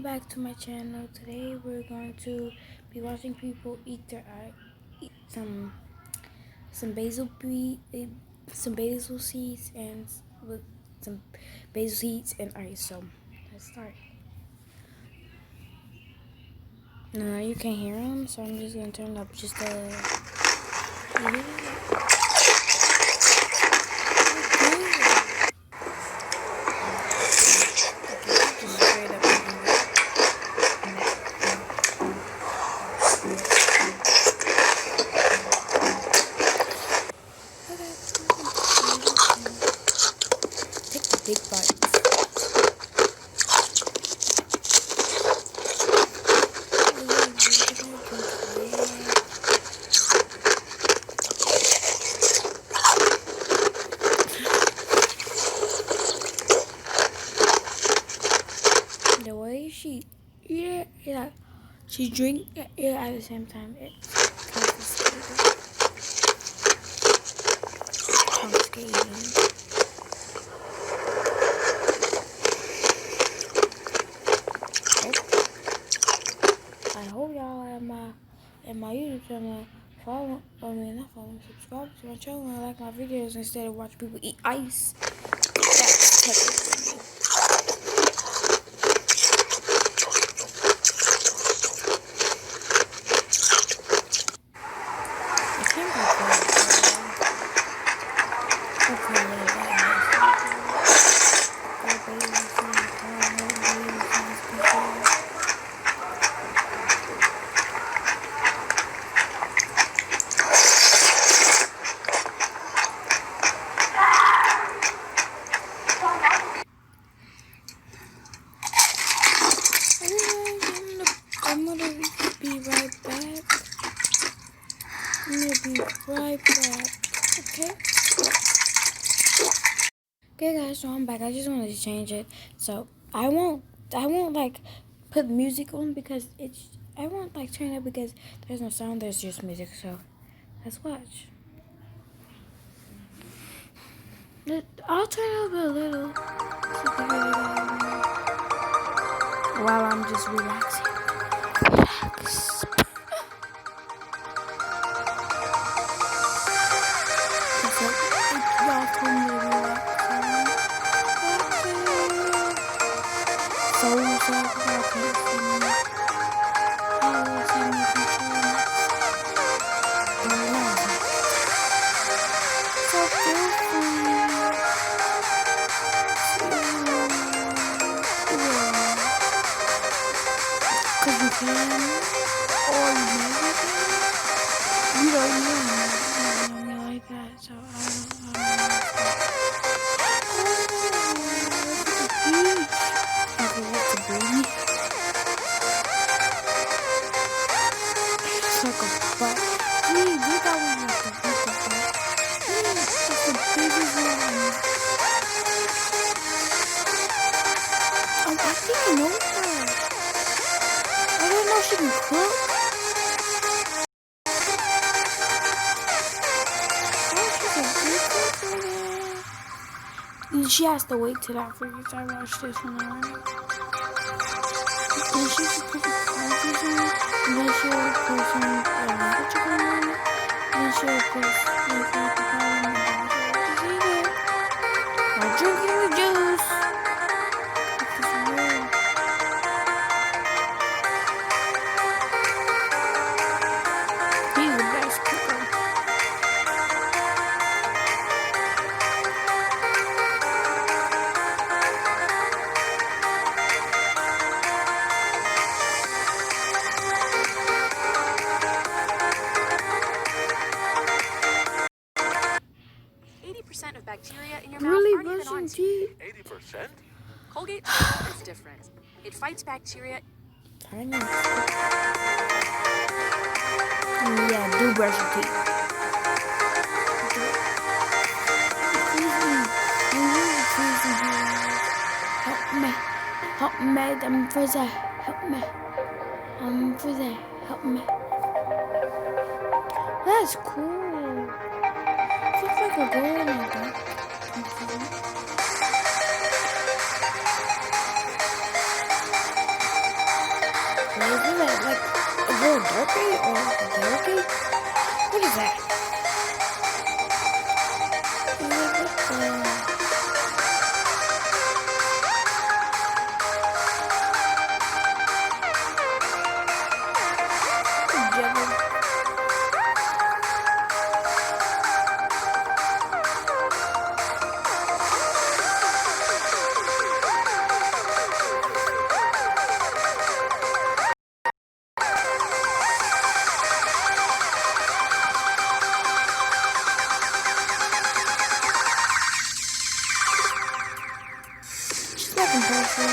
Back to my channel. Today we're going to be watching people eat some some basil seeds and with some basil seeds and ice. So let's start. No, you can't hear them, so I'm just gonna turn up just yeah. Just straight up eating it. Take the big bites. The way she drink it at the same time. It's confiscating. I hope y'all at my YouTube channel not follow, subscribe to my channel and like my videos instead of watching people eat ice. That's perfect for me. It can't be I'm gonna be right back. I'm gonna be right back. Okay? Okay guys, so I'm back. I just wanted to change it. So I won't like put music on because I won't like turn it because there's no sound, there's just music. So let's watch. I'll turn it up a little while I'm just relaxing. Relax. Y'all told me to relax. So cause you can, or you don't know me like that, so I like to breathe. It's like a butt. You got one with the big butt. It's the biggest one. I think I know her. I don't know if she can cook. She has to wait till that freeze. I watched this one already. Then she should put the spices in it, and then she'll put some chicken on it, and then she'll put like the bottom and then she'll just eat it. While drinking the juice. He's the best cooker. 80% of bacteria in your mouth aren't even on teeth. 80%? Colgate is different. It fights bacteria. Yeah, do brush your teeth. Help me, I'm frozen. Help me. I'm frozen. Help me. That's cool. It looks like a girl in a dark. Is that like a little darker or like a yellow? What is that? Second person.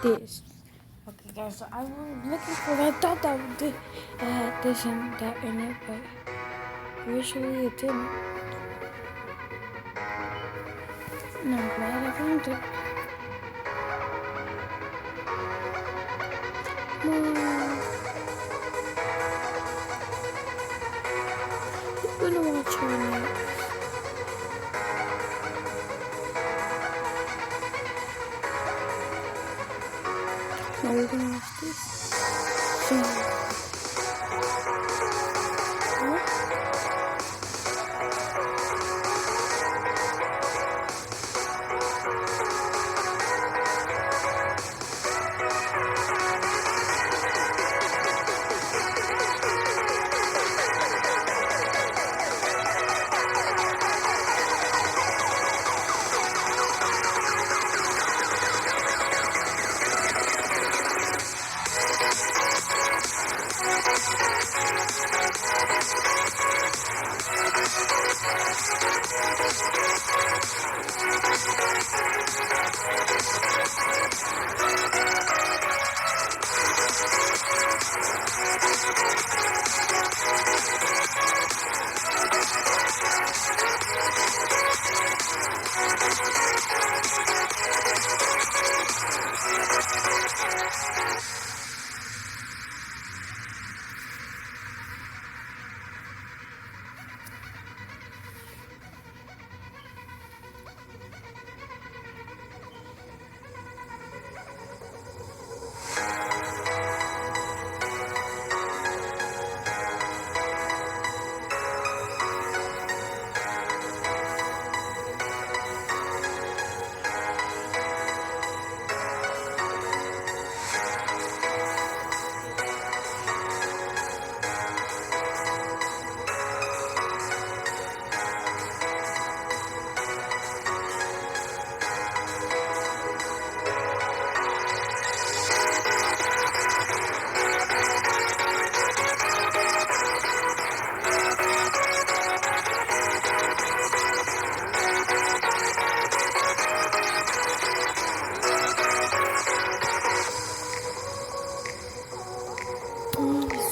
This. Okay, guys, so I was looking for I thought that it had this and that in it, but originally it didn't. And I'm glad I found it. We're gonna watch her next. Now we're gonna watch this. So,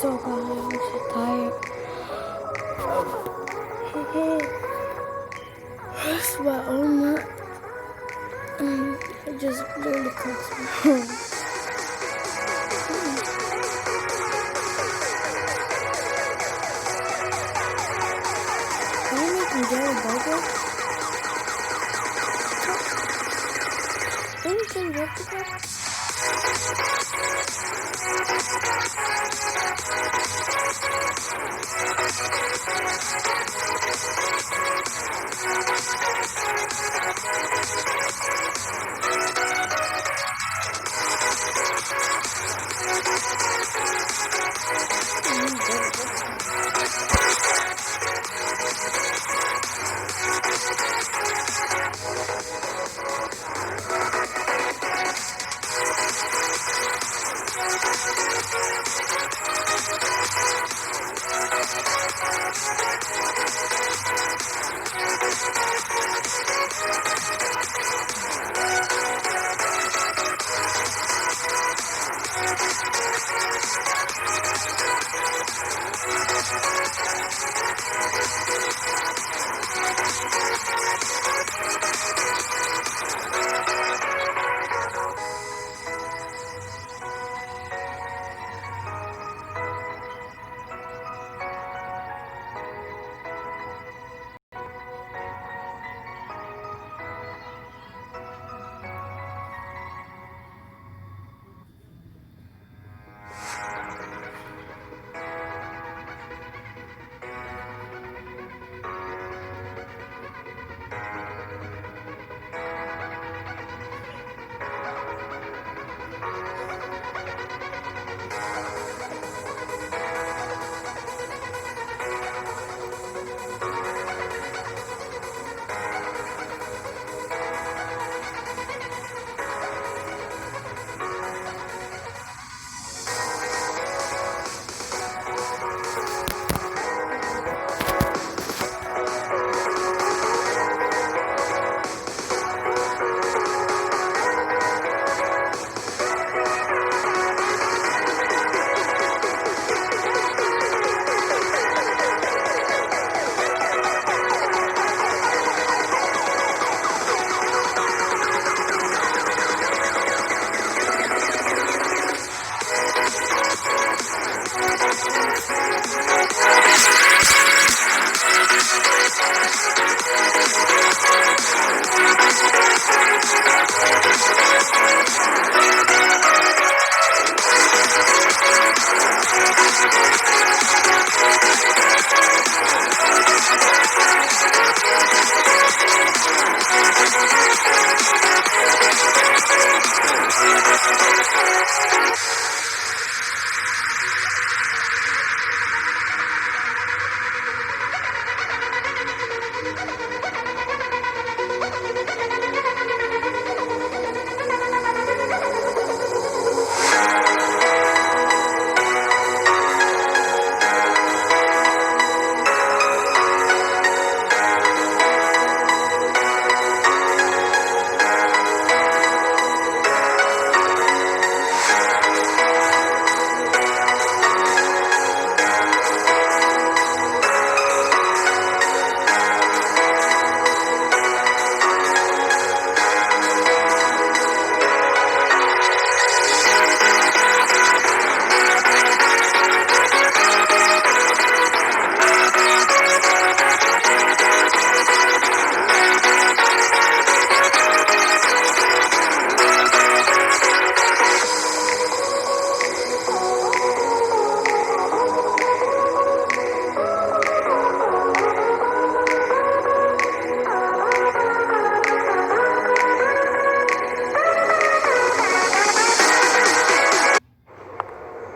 so bad. I'm so tired. That's my own. It just really cuts me. Can you make me get a burger? Don't you think you have to go?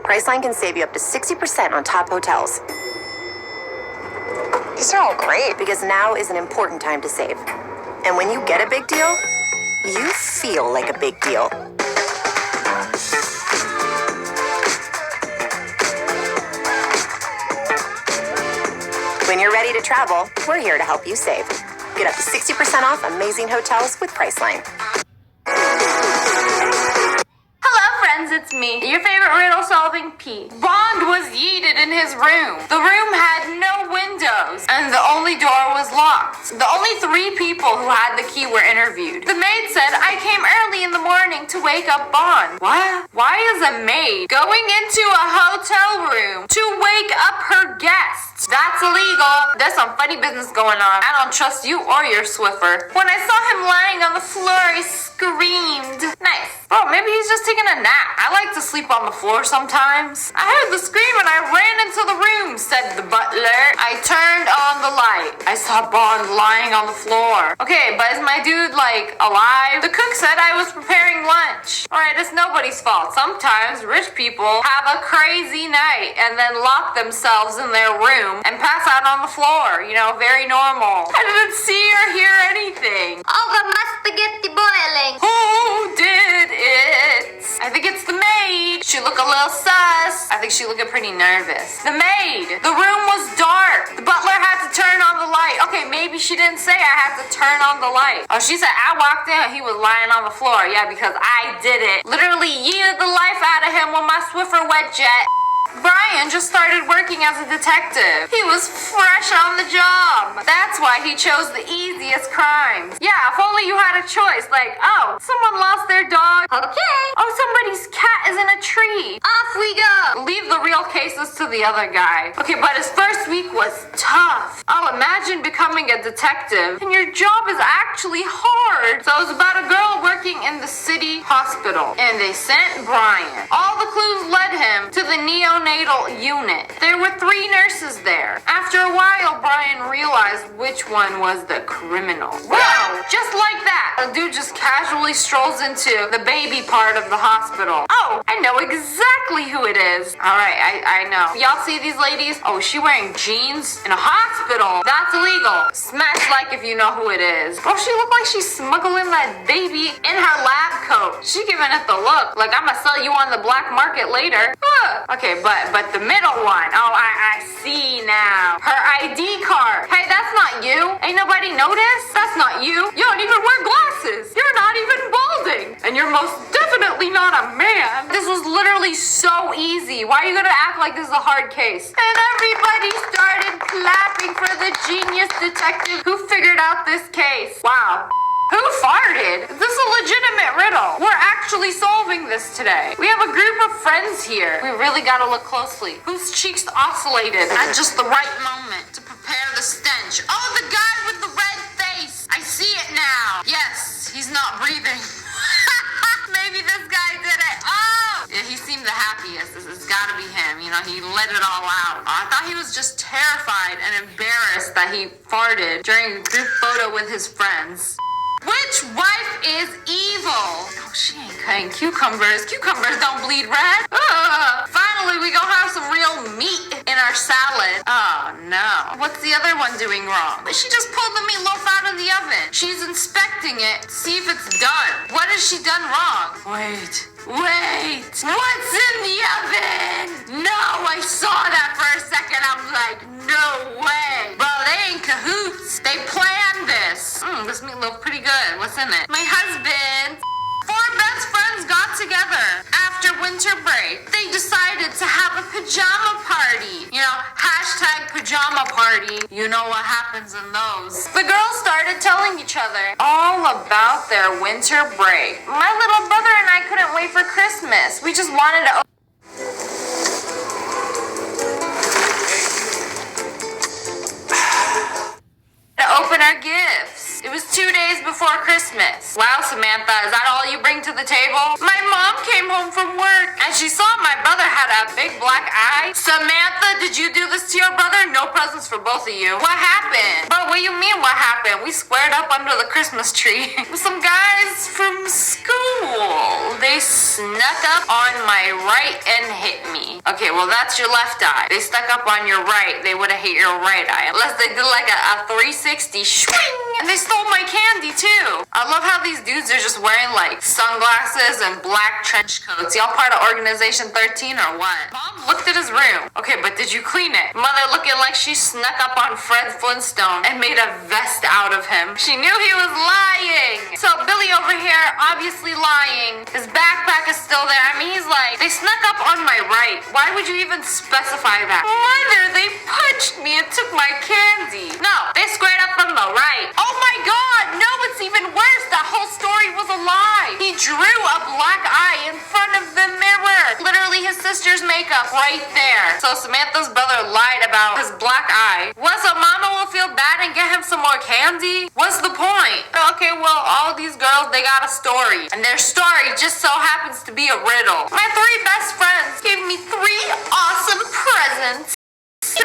Priceline can save you up to 60% on top hotels. These are all great. Because now is an important time to save. And when you get a big deal, you feel like a big deal. When you're ready to travel, we're here to help you save. Get up to 60% off amazing hotels with Priceline. It's me, your favorite riddle solving P. Bond was yeeted in his room. The room had no windows, and the only door was locked. The only 3 people who had the key were interviewed. The maid said, I came early in the morning to wake up Bond. What? Why is a maid going into a hotel room to wake up her guests? That's illegal. There's some funny business going on. I don't trust you or your Swiffer. When I saw him lying on the floor, I screamed. Nice. Bro, maybe he's just taking a nap. I like to sleep on the floor sometimes. I heard the scream and I ran into the room, said the butler. I turned on the light. I saw Bond lying on the floor. Okay, but is my dude, alive? The cook said I was preparing lunch. Alright, it's nobody's fault. Sometimes rich people have a crazy night and then lock themselves in their room and pass out on the floor. Very normal. I didn't see or hear anything. Over my spaghetti boiling. Who did it? I think it's the maid. She looked a little sus. I think she looked pretty nervous. The maid. The room was dark. The butler had to turn on the light. Okay, maybe she didn't say I had to turn on the light. Oh, she said I walked in, he was lying on the floor. Yeah, because I did it. Literally yeeted the life out of him with my Swiffer wet jet. Brian just started working as a detective. He was fresh on the job. That's why he chose the easiest crimes. Yeah, if only you had a choice. Like, oh, someone lost their dog. Okay. Oh, somebody's cat is in a tree. Off we go. Leave the real cases to the other guy. Okay, but his first week was tough. Oh, imagine becoming a detective and your job is actually hard. So it was about a girl working in the city hospital and they sent Brian. All the clues led him to the neonatal unit. There were 3 nurses there. After a while, Brian realized which one was the criminal. Wow, just like that. A dude just casually strolls into the baby part of the hospital. Oh, I know exactly who it is. All right, I know. Y'all see these ladies? Oh, is she wearing jeans in a hospital? That's illegal. Smash like if you know who it is. Oh, she looked like she's smuggling that baby in her lab coat. She giving it the look like I'ma sell you on the black market later. Okay, but the middle one. Oh, I see now. Her ID card. Hey, that's not you. Ain't nobody noticed? That's not you. You don't even wear glasses. You're not even balding. And you're most definitely not a man. This was literally so easy. Why are you gonna act like this is a hard case? And everybody started clapping for the genius detective who figured out this case. Wow. Who farted? Is this a legitimate riddle? We're actually solving this today. We have a group of friends here. We really gotta look closely. Whose cheeks oscillated at just the right moment to prepare the stench. Oh, the guy with the red face. I see it now. Yes, he's not breathing. Maybe this guy did it. Oh! Yeah, he seemed the happiest. It's gotta be him. You know, he let it all out. I thought he was just terrified and embarrassed that he farted during a group photo with his friends. Which wife is evil? Oh, she ain't cutting cucumbers. Cucumbers don't bleed red. Finally, we gonna have some real meat in our salad. Oh, no. What's the other one doing wrong? She just pulled the meatloaf out of the oven. She's inspecting it, see if it's done. What has she done wrong? Wait. What's in the oven? No, I saw that for a second. I'm like, no way. Bro, they ain't cahoots. They planned this. This meatloaf pretty good. What's in it? My husband. 4 best friends got together after winter break. They decided to have a pajama party. You know, hashtag pajama party. You know what happens in those. The girls started telling each other all about their winter break. My little brother and I couldn't wait for Christmas. We just wanted to open our gifts. It was 2 days before Christmas. Wow, Samantha, is that all you bring to the table? My mom came home from work and she saw my brother had a big black eye. Samantha, did you do this to your brother? No presents for both of you. What happened? Bro, what do you mean what happened? We squared up under the Christmas tree with some guys from school. They snuck up on my right and hit me. Okay, well, that's your left eye. They stuck up on your right. They would have hit your right eye. Unless they did like a 360 swing. And they stole my candy too. I love how these dudes are just wearing like sunglasses and black trench coats. Y'all part of Organization 13 or what? Mom looked at his room. Okay, but did you clean it? Mother looking like she snuck up on Fred Flintstone and made a vest out of him. She knew he was lying. So Billy over here, obviously lying. His backpack is still there. I mean, he's like, they snuck up on my right. Why would you even specify that? Mother, they punched me and took my candy. No, they squared up on the right. Oh my God, no, it's even worse. That whole story was a lie. He drew a black eye in front of the mirror. Literally his sister's makeup right there. So Samantha's brother lied about his black eye. What, so mama will feel bad and get him some more candy? What's the point? Okay, well, all these girls, they got a story. And their story just so happens to be a riddle. My 3 best friends gave me 3 awesome presents.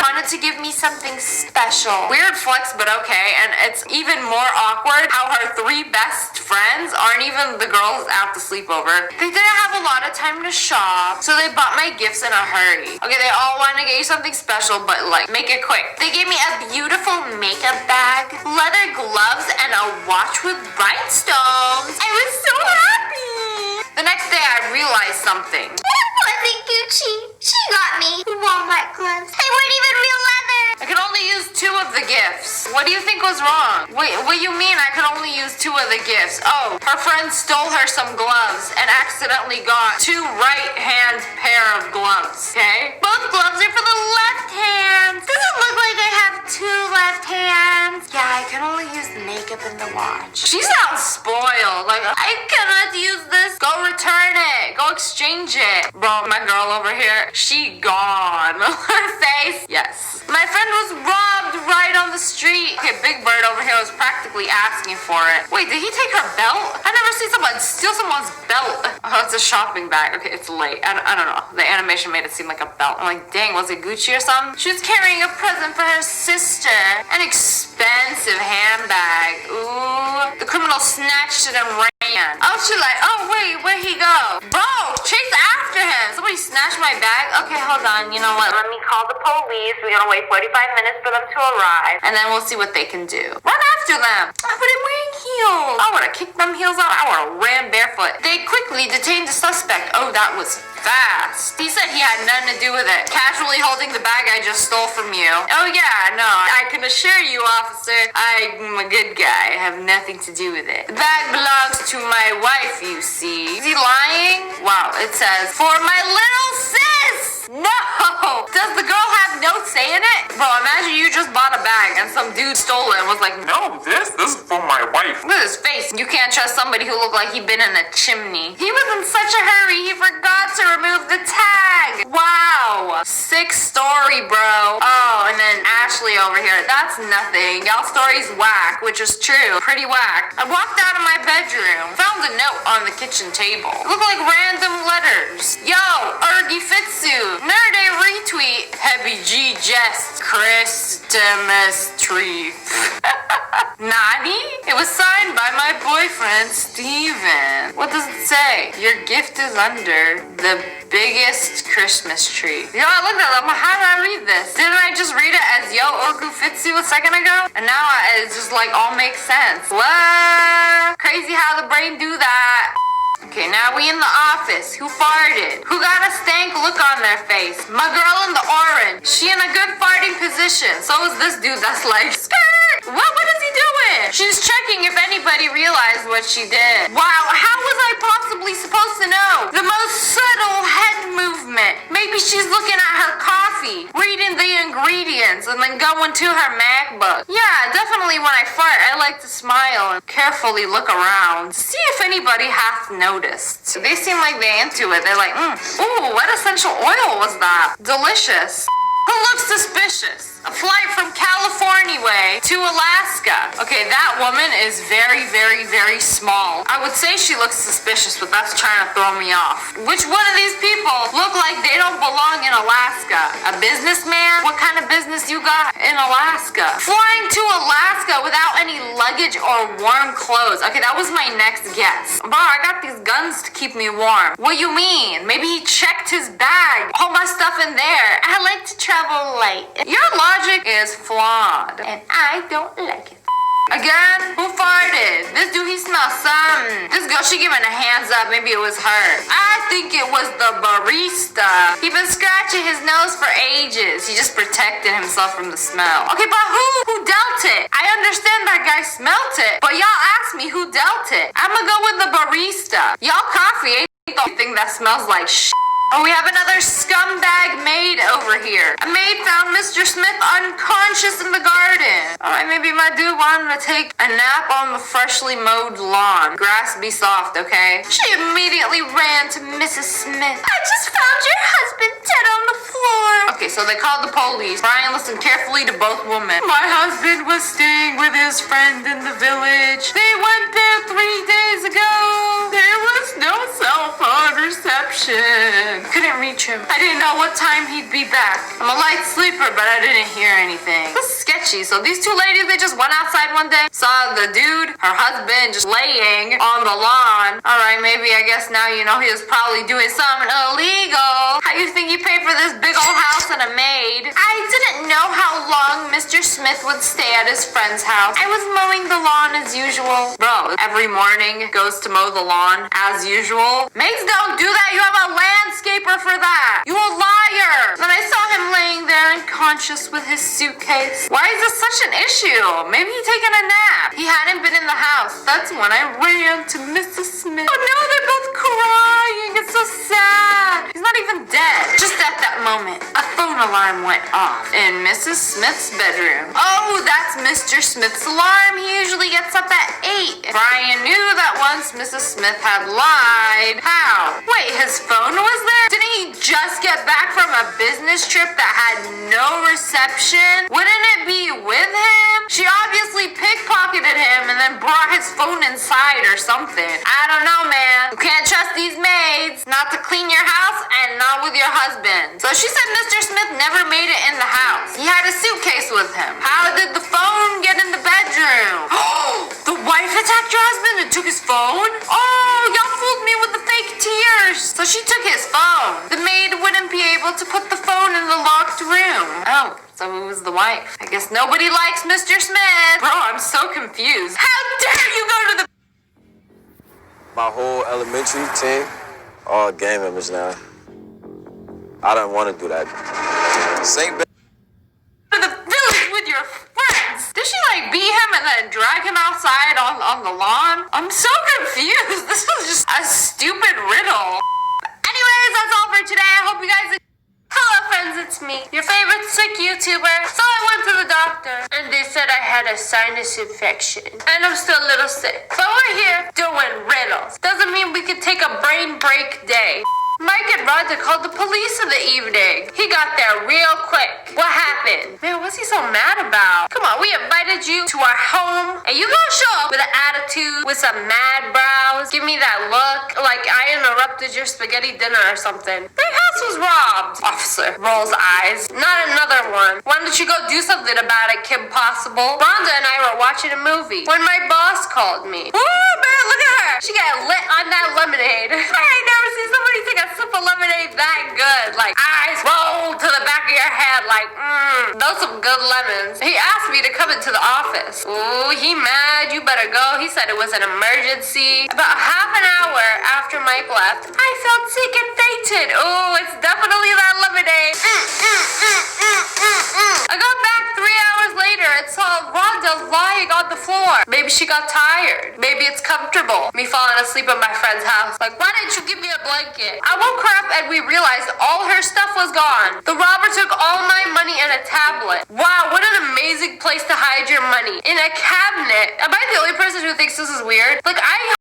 Wanted to give me something special. Weird flex, but okay. And it's even more awkward how her 3 best friends aren't even the girls out to sleep over. They didn't have a lot of time to shop, so they bought my gifts in a hurry. Okay, they all want to get you something special, but like, make it quick. They gave me a beautiful makeup bag, leather gloves, and a watch with rhinestones. I was so happy. The next day, I realized something. That wasn't Gucci. She got me Walmart gloves. They weren't even real leather. I could only use 2 of the gifts. What do you think was wrong? Wait, what do you mean I could only use 2 of the gifts? Oh, her friend stole her some gloves and accidentally got 2 right-hand pair of gloves, okay? Both gloves are for the left hand. Does it look like I have 2 left hands? Yeah, I can only use the makeup and the watch. She sounds spoiled. Like, I cannot use this. Go return it. Go exchange it. Bro, my girl over here, she gone. Her face, yes. My friend was robbed right on the street. Okay, Big Bird over here was practically asking for it. Wait, did he take her belt? I never seen someone steal someone's belt. Oh, it's a shopping bag. Okay, it's late. I don't know. The animation made it seem like a belt. I'm like, dang, was it Gucci or something? She was carrying a present for her sister. An expensive handbag. Ooh. The criminal snatched it and ran. Oh, she like, oh, wait, where'd he go? Bro, chase after him. Somebody snatched my bag. Okay, hold on. You know what? Let me call the police. We're gonna wait 45 minutes for them to arrive. And then we'll see what they can do. Run after them. But I'm wearing heels. I would've kicked them heels out. I would've ran barefoot. They quickly detained the suspect. Oh, that was fast. He said he had nothing to do with it. Casually holding the bag I just stole from you. Oh yeah, no, I can assure you, officer, I'm a good guy. I have nothing to do with it. The bag belongs to my wife, you see. Is he lying? Wow, it says, for my little sis! No! Does the girl have no say in it? Bro, imagine you just bought a bag and some dude stole it and was like, no, this is for my wife. Look at his face. You can't trust somebody who looked like he'd been in a chimney. He was in such a hurry, he forgot to remove the tag. Wow. Sick story, bro. Oh, and then Ashley over here. That's nothing. Y'all's story's whack, which is true. Pretty whack. I walked out of my bedroom, found a note on the kitchen table. It looked like random letters. Yo, Ergy Fitsu. Nerday retweet. Heavy G jest. Christmas tree. Nani? It was signed by my boyfriend, Steven. What does it say? Your gift is under the biggest Christmas tree. Yo, I looked at it. How did I read this? Didn't I just read it as Yo Orgu Fitsu a second ago? And now it's just like all makes sense. What? Crazy how the brain do that. Okay, now we in the office. Who farted? Who got a stank look on their face? My girl in the orange. She in a good farting position. So is this dude that's like, skirt! What is he doing? She's checking if anybody realized what she did. Wow, how was I possibly supposed to know? The most subtle head movement. Maybe she's looking at her coffee, reading the ingredients, and then going to her MacBook. Yeah, definitely when I fart, I like to smile and carefully look around. See if anybody hath noticed. They seem like they into it. They're like, ooh, what essential oil was that? Delicious. Who looks suspicious? A flight from California way to Alaska. Okay, that woman is very, very, very small. I would say she looks suspicious, but that's trying to throw me off. Which one of these people look like they don't belong in Alaska? A businessman? What kind of business you got in Alaska? Flying to Alaska without any luggage or warm clothes. Okay, that was my next guess. Bro, I got these guns to keep me warm. What you mean? Maybe he checked his bag. All my stuff in there. I like to travel light. Your logic is flawed, and I don't like it. Again? Who farted? This dude, he smells something. This girl, she giving a hands up. Maybe it was her. I think it was the barista. He been scratching his nose for ages. He just protected himself from the smell. Okay, but who dealt it? I understand that guy smelt it, but y'all asked me who dealt it. I'ma go with the barista. Y'all coffee ain't the only thing that smells like shit. Oh, we have another scumbag maid over here. A maid found Mr. Smith unconscious in the garden. Alright, maybe my dude wanted to take a nap on the freshly mowed lawn. Grass be soft, okay? She immediately ran to Mrs. Smith. I just found your husband dead on the floor. Okay, so they called the police. Brian listened carefully to both women. My husband was staying with his friend in the village. They went there 3 days ago. There was no cell phone reception. Couldn't reach him. I didn't know what time he'd be back. I'm a light sleeper, but I didn't hear anything. This is sketchy. So these 2 ladies, they just went outside one day, saw the dude, her husband, just laying on the lawn. Alright, maybe I guess now you know he was probably doing something illegal. How you think he paid for this big old house and a maid? I didn't know how long Mr. Smith would stay at his friend's house. I was mowing the lawn as usual. Bro, every morning goes to mow the lawn as usual. Maids don't do that. You have a landscaper for that. You a liar. her. Then I saw him laying there unconscious with his suitcase. Why is this such an issue? Maybe he taken a nap. He hadn't been in the house. That's when I ran to Mrs. Smith. Oh no, they're both crying. It's so sad. He's not even dead. Just at that moment, a phone alarm went off in Mrs. Smith's bedroom. Oh, that's Mr. Smith's alarm. He usually gets up at 8. Brian knew that once Mrs. Smith had lied. How? Wait, his phone was there? Didn't he just get back from a business trip that had no reception? Wouldn't it be with him? She obviously pickpocketed him and then brought his phone inside or something. I don't know, man. You can't trust these maids. Not to clean your house and not with your husband. So she said Mr. Smith never made it in the house. He had a suitcase with him. How did the phone get in the bedroom? The wife attacked your husband and took his phone? Oh, y'all fooled me with the fake tears. So she took his phone. The maid wouldn't be able to put the phone in the locked room. Oh, so it was the wife. I guess nobody likes Mr. Smith. Bro, I'm so confused. How dare you go to the... My whole elementary team, all gang members now. I don't want to do that. Same to the village with your friends. Did she like beat him and then drag him outside on the lawn? I'm so confused. This was just a stupid riddle. Anyways, that's all for today. I hope you guys... Hello friends, it's me, your favorite sick YouTuber. So I went to the doctor and they said I had a sinus infection and I'm still a little sick. But we're here doing riddles. Doesn't mean we could take a brain break day. Mike and Roger called the police in the evening. He got there real quick. What happened? Man, what's he so mad about? Come on, we invited you to our home and you gonna show up with an attitude, with some mad brows. Give me that look like I interrupted your spaghetti dinner or something. Their house was robbed. Officer rolls eyes. Not another one. Why don't you go do something about it, Kim Possible? Rhonda and I were watching a movie when my boss called me. Ooh, man, look at her. She got lit on that lemonade. I ain't never seen somebody take a sip of lemonade that good. Like, eyes rolled to the back of your head like, those some good lemons. He asked me to come into the office. Ooh, he mad. You better go. He said it was an emergency. About half an hour after Mike left, I felt sick and fainted. Ooh, it's definitely that lemonade. I got back 3 hours later and saw Rhonda lying on the floor. Maybe she got tired. Maybe it's comfortable. Me falling asleep at my friend's house. Like, why didn't you give me a blanket? I woke her up and we realized all her stuff was gone. The robber took all my money and a tablet. Wow, what an amazing place to hide your money. In a cabinet. Am I the only person who thinks this is weird? Like, I have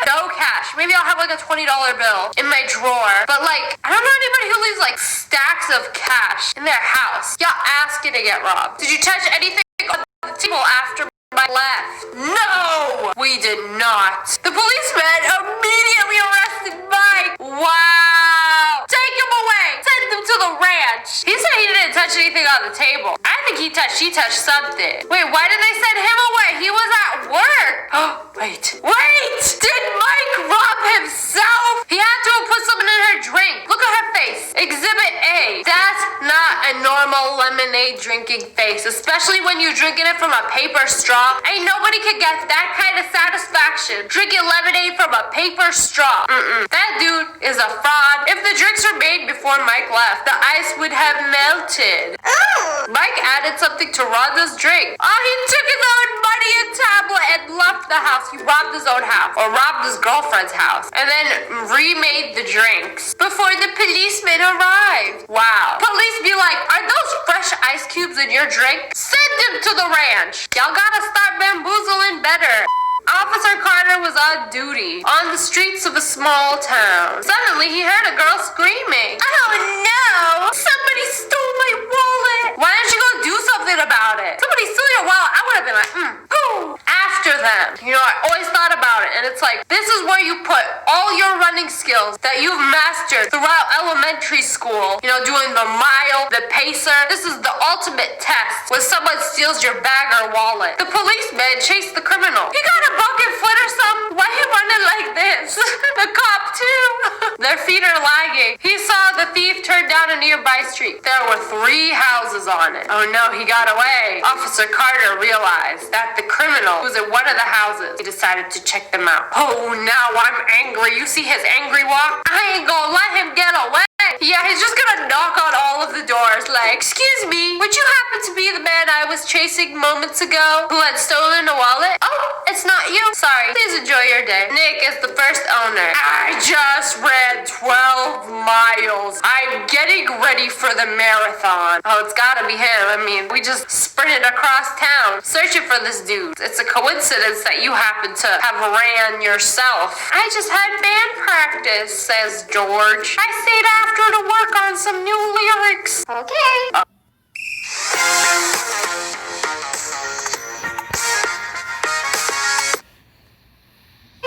no cash. Maybe I'll have like a $20 bill in my drawer. But like, I don't know anybody who leaves like stacks of cash in their house. Y'all asking to get robbed. Did you touch anything on the table after my left? No, we did not. The policeman immediately arrested Mike. Wow. Take him away. Send him to the ranch. He said he didn't touch anything on the table. I think she touched something. Wait, why did they send him away? He was at work. Oh, wait. Did Mike rob himself? He had to have put something in her drink. Look at her face. Exhibit A. That's not a normal lemonade drinking face, especially when you're drinking it from a paper straw. Ain't nobody could get that kind of satisfaction drinking lemonade from a paper straw. That dude is a fraud. If the drinks were made before Mike left, the ice would have melted. Mike added something to Rhonda's drink. Oh, he took his own money and tablet and left the house. He robbed his own house, or robbed his girlfriend's house, and then remade the drinks before the policeman arrived. Wow. Police be like, are those fresh ice cubes in your drink? Send them to the ranch. Y'all gotta start bamboozling better. Officer Carter was on duty on the streets of a small town. Suddenly, he heard a girl screaming. Oh no! Somebody stole my wallet! Why didn't you go do something about it? Somebody stole your wallet. I would have been like, go after them. You know, I always thought about it, and it's like, this is where you put all your running skills that you've mastered throughout elementary school. You know, doing the mile, the pacer. This is the ultimate test when someone steals your bag or wallet. The policeman chased the criminal. He got a bucket foot or something. Why he running like this? The cop too. Their feet are lagging. He saw the thief turn down a nearby street. There were 3 houses on it. Oh no, he got away. Officer Carter realized that the criminal was in one of the houses. He decided to check them out. Oh, now I'm angry. You see his angry walk? I ain't gonna let him get away. Yeah, he's just gonna knock on all of the doors like, excuse me, would you happen to be the man I was chasing moments ago who had stolen a wallet? Oh, it's not you. Sorry. Please enjoy your day. Nick is the first owner. I just ran 12 miles. I'm getting ready for the marathon. Oh, it's gotta be him. I mean, we just sprinted across town searching for this dude. It's a coincidence that you happen to have ran yourself. I just had band practice, says George. I stayed after to work on some new lyrics. Okay.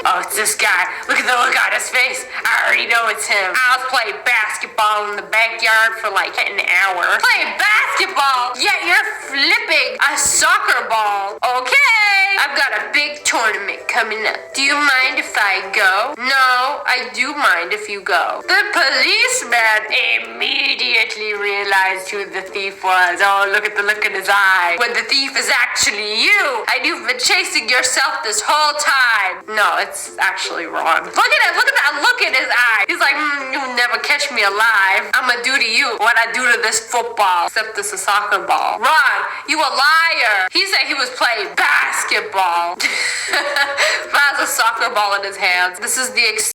Oh, it's this guy. Look at the look on his face. I already know it's him. I was playing basketball in the backyard for like an hour. Playing basketball? Yet you're flipping a soccer ball. Okay. I've got a big tournament coming up. Do you mind if I go? No, I do mind if you go. The policeman immediately realized who the thief was. Oh, look at the look in his eye. When the thief is actually you. And you've been chasing yourself this whole time. No, it's actually wrong. Look at it. Look at that look in his eye. He's like, you'll never catch me alive. I'm gonna do to you what I do to this football. Except this is a soccer ball. Ron, you a liar. He said he was playing basketball. Has a soccer ball in his hands. This is the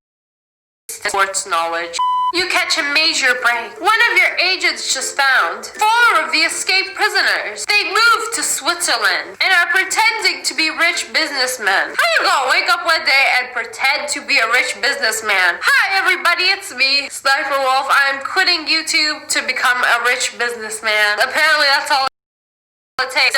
sports knowledge. You catch a major break. One of your agents just found 4 of the escaped prisoners. They moved to Switzerland and are pretending to be rich businessmen. How you gonna wake up one day and pretend to be a rich businessman? Hi everybody, it's me, Sniper Wolf. I'm quitting YouTube to become a rich businessman. Apparently that's all it takes.